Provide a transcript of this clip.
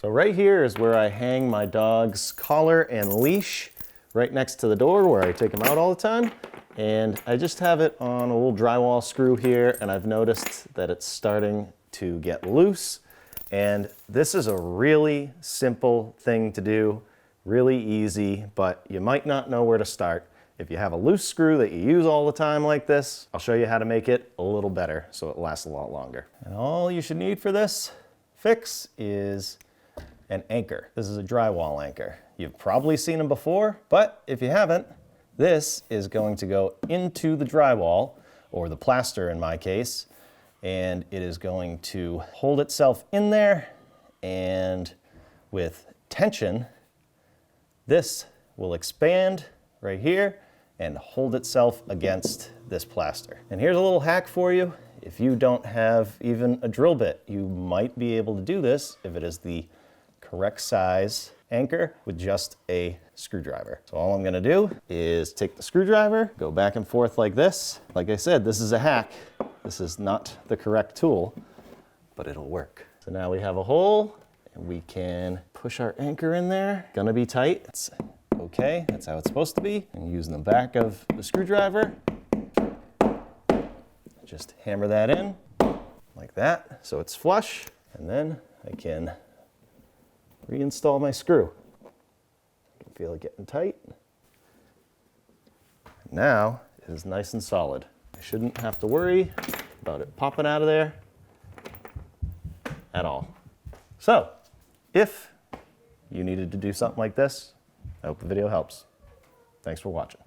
So right here is where I hang my dog's collar and leash, right next to the door where I take him out all the time. And I just have it on a little drywall screw here, and I've noticed that it's starting to get loose. And this is a really simple thing to do, really easy, but you might not know where to start. If you have a loose screw that you use all the time like this, I'll show you how to make it a little better so it lasts a lot longer. And all you should need for this fix is an anchor. This is a drywall anchor. You've probably seen them before, but if you haven't, this is going to go into the drywall, or the plaster in my case, and it is going to hold itself in there, and with tension, this will expand right here and hold itself against this plaster. And here's a little hack for you. If you don't have even a drill bit, you might be able to do this if it is the correct size anchor with just a screwdriver. So all I'm gonna do is take the screwdriver, go back and forth like this. Like I said, this is a hack. This is not the correct tool, but it'll work. So now we have a hole, and we can push our anchor in there. Gonna be tight. It's okay, that's how it's supposed to be. And using the back of the screwdriver, just hammer that in like that so it's flush, and then I can reinstall my screw. I can feel it getting tight. Now it is nice and solid. I shouldn't have to worry about it popping out of there at all. So if you needed to do something like this, I hope the video helps. Thanks for watching.